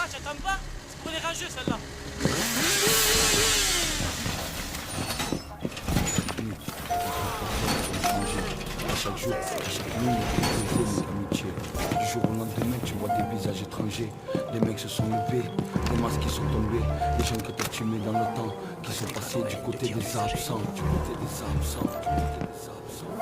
tu t'aimes pas? C'est pour les rageux celle-là. Chaque jour, chaque nuit, toujours amitié. Du jour au lendemain, tu vois des visages étrangers. Les mecs se sont levés, les masques qui sont tombés. Les gens que t'as tués dans le temps, qui sont passés du côté des absents. Du côté des absents, du côté des absents.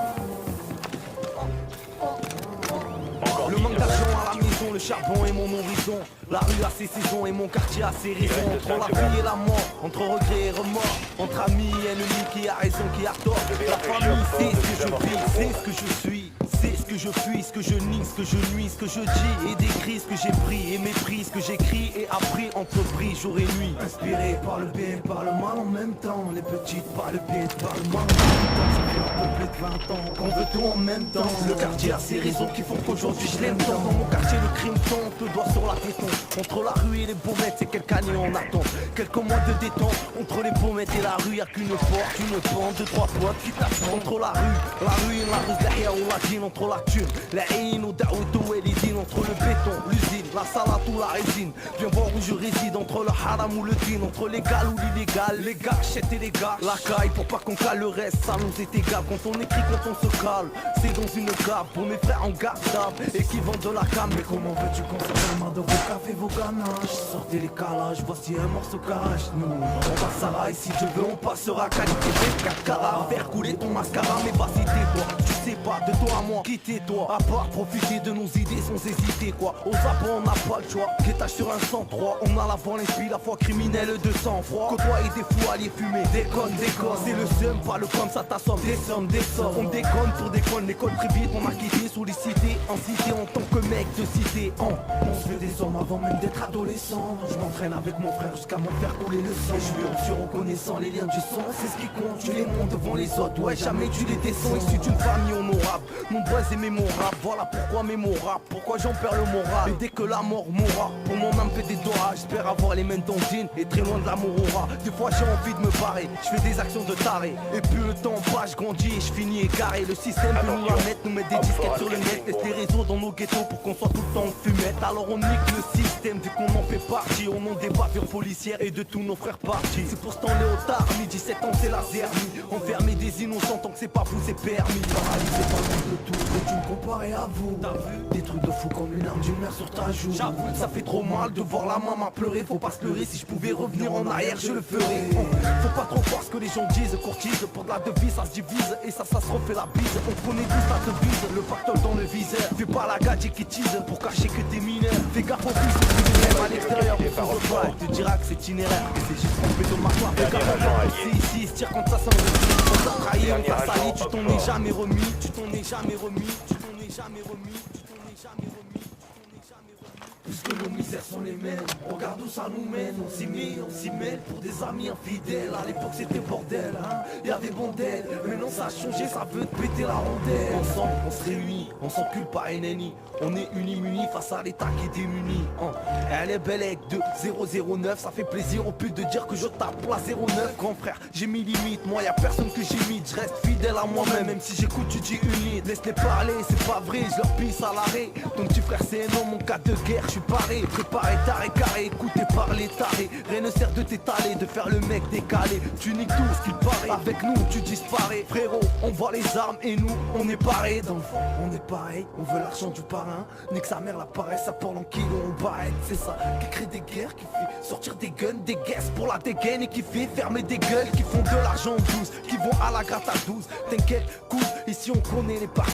Le manque d'argent à la maison, le charbon est mon horizon. La rue a ses saisons et mon quartier a ses raisons. Entre la vie et la mort, entre regret et remords, entre amis et ennemis, qui a raison, qui a tort. La famille, c'est ce que je vis, c'est ce que je suis. C'est ce que je fuis, ce que je nie, ce que je nuis, ce que je dis et décris, ce que j'ai pris et mépris, ce que j'écris et appris, entrepris jour et nuit. Inspiré par le bien, par le mal en même temps. Les petites par le bien, par le mal en même temps. Ça fait un peu plus de 20 ans qu'on veut tout en même temps. Le quartier a ses raisons qui font qu'aujourd'hui je l'aime tant. Dans mon quartier le crime tombe, le doigt sur la téton. Entre la rue et les baumettes, c'est quelques années on attend. Quelques mois de détente, entre les baumettes et la rue, y'a qu'une porte, une pente, deux, trois potes qui t'attendent. Entre la rue et la rue, derrière on la dîne. Entre la thune, la haine, ou Daoudo et les dînes. Entre le béton, l'usine, la salade ou la résine. Viens voir où je réside, entre le haram ou le din. Entre l'égal ou l'illégal, les gâchettes et les gars. La caille pour pas qu'on cale le reste, ça nous est égal. Quand on écrit, quand on se cale, c'est dans une cave. Pour mes frères en garde et qui vendent de la cam. Mais comment veux-tu conserver la main de vos cafés, vos ganaches? Sortez les calages, voici un morceau cache. Nous, on passera et si Dieu veut, on passera. Qualité 24 carats, faire couler ton mascara. Mais vas-y, tais-toi, tu sais pas, de toi à moi, quittez-toi. À part profiter de nos idées sans hésiter, quoi. Aux abats, on n'a pas le choix. Guettage sur un 103, on a la voix l'esprit, la foi criminelle de sang-froid. Côtoyer des fous alliés fumés, déconne. C'est le seum, pas le comme ça t'assomme. Des sommes, on déconne pour déconne. L'école privée, on a quitté, sollicité, en cité en tant que mec de cité. On se fait des hommes avant même d'être adolescent. Je m'entraîne avec mon frère jusqu'à m'en faire couler le sang. Je suis reconnaissant, les liens du sang, c'est ce qui compte. Tu les montes devant les autres, ouais, jamais tu les descends. Issu d'une famille honorable, nombreuse et mémorable. Voilà pourquoi mémorable, pourquoi j'en perds le moral. Et dès que la mort m'aura, pour mon âme fait des dorages. J'espère avoir les mains d'Ondine et très loin de l'amour aura. Des fois j'ai envie de me barrer, je fais des actions de taré. Et plus le temps passe, je grandis et je finis égaré. Le système veut nous la mettre, nous mettre des disquettes sur le net. Laisse les réseaux dans nos ghettos pour qu'on soit tout le temps en fumette. Alors on nique le système vu qu'on en fait partie. On en débat vers policières et de tous nos frères partis. C'est pour ce temps léotard, midi 17 ans c'est la zermie. Enfermer des innocents tant que c'est pas vous c'est permis. Paralysé par le tout, que tu me comparais à vous. Des trucs de fou comme une arme d'une mère sur ta joue. Ça fait trop mal de voir la maman pleurer. Faut pas se leurrer, si je pouvais revenir en arrière je le ferais. Faut pas trop croire ce que les gens disent. Courtise pour de la devise, ça se divise. Et ça se refait la bise. On connaît tous la devise, le pactole dans le viseur. Fais pas la gadget qui tease pour cacher que t'es mineur. Fais gaffe au plus, c'est à l'extérieur. Tu diras que c'est itinéraire, que c'est juste trompé de marquoir. Fais gaffe au mal, c'est ici, il se tire quand ça sent le. On t'a trahi, on t'a sali, tu t'en es jamais remis. Tu t'en es jamais remis, tu t'en es jamais remis, tu t'en es jamais remis. Puisque nos misères sont les mêmes, regarde où ça nous mène. On s'y mêle pour des amis infidèles. À l'époque c'était bordel, hein, y'avait bondel. Maintenant ça a changé, ça veut te péter la rondelle. Ensemble on se réunit, on s'encule pas ennemi. On est unis munis face à l'état qui est démuni, hein. Elle est belle avec 2009, ça fait plaisir au but de dire que je tape la 09. Grand frère, j'ai mis limite, moi y'a personne que j'imite. Je reste fidèle à moi-même, même si j'écoute tu dis unite. Laisse-les parler, c'est pas vrai, je leur pisse à l'arrêt. Ton petit frère c'est un homme, mon cas de guerre, je suis paré. Préparé, taré, carré, écouté par les tarés. Rien ne sert de t'étaler, de faire le mec décalé. Tu niques tout ce qu'il paraît, avec nous tu disparais. Frérot, on voit les armes et nous on est pareil. Dans le fond, on est pareil, on veut l'argent du parrain. Nique sa mère la paresse, ça parle en kilos, on barrette. C'est ça, qui crée des guerres, qui fait sortir des guns, des guesses pour la dégaine. Et qui fait fermer des gueules, qui font de l'argent douce, qui vont à la gratte à 12. T'inquiète, cool, ici on connaît les parties.